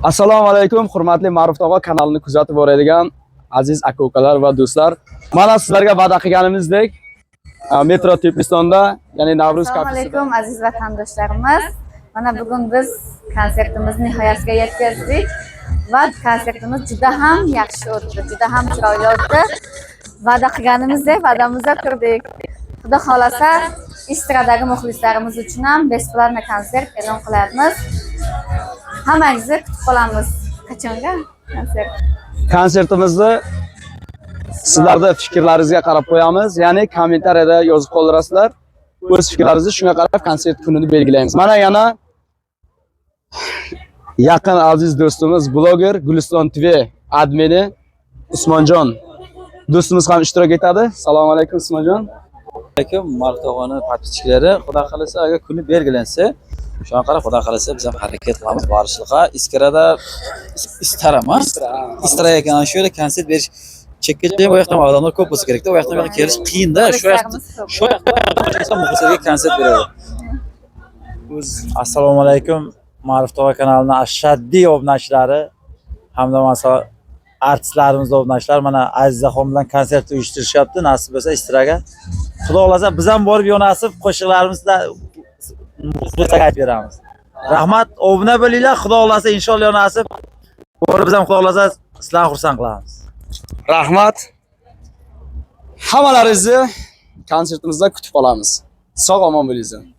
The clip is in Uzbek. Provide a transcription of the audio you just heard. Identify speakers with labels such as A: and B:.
A: Assalomu alaykum, hurmatli Ma'ruf Tog'a kanalini kuzatib boradigan aziz aka-ukalar va do'stlar. Mana sizlarga va'da qilganimizdek, Metro Teplistonda, ya'ni Navruz
B: Assalomu
A: kafesida.
B: alaykum aziz vatandoshlarimiz. Mana bugun biz konsertimizni nihoyasiga yetkazdik va konsertimiz juda ham yaxshi o'tdi, juda ham chiroyli o'tdi. Va'da qilganimizdek va'damizda turdik. Xudo xolasa estradagi muxlislarimiz uchun ham besplatno konsert e'lon qilyapmiz. Hammangizni kutib qolamiz. Qachonga konsert?
A: Konsertimizni sizlarning fikrlaringizga qarab qo'yamiz. Ya'ni kommentariyada yozib qoldirasizlar. O'z fikrlaringizni shunga qarab konsert kunini belgilaymiz. Mana yana yaqin aziz do'stimiz bloger Guliston TV admini Usmonjon do'stimiz ham ishtirok etadi. Assalomu alaykum Usmonjon.
C: Alaykum Ma'ruf Tog'ani podpischilari, xudo xolasa agar kuni belgilansa, shunga qarab xudo xolasa biz ham harakat qilamiz borishga. Iskarada istarama. Istara ekan shu yerda konsert berish chekkacha bu yoqdan odamlar ko'p bo'lsa kerak-da, u yoqdan kelish qiyin-da. Shu yoqda muxlislarga konsert beradi.
D: Assalomu alaykum Ma'ruf Tog'a kanalining ashaddiy obunachilari hamda artistlarimiz obunachilari mana Azizaxon bilan konsert uyushtirishyapti. Nasib bo'lsa istiraga. Xudo xolasa biz ham borib yonasib qo'shiqlarimizni muxlislarga aytib beramiz. Rahmat, obuna bo'linglar. Xudo xolasa inshaalloh yonasib borib biz ham xudo xolasa sizlarni xursand qilamiz.
A: Rahmat. Hammalaringizni konsertimizda kutib qolamiz. Sog' omon bo'linglar.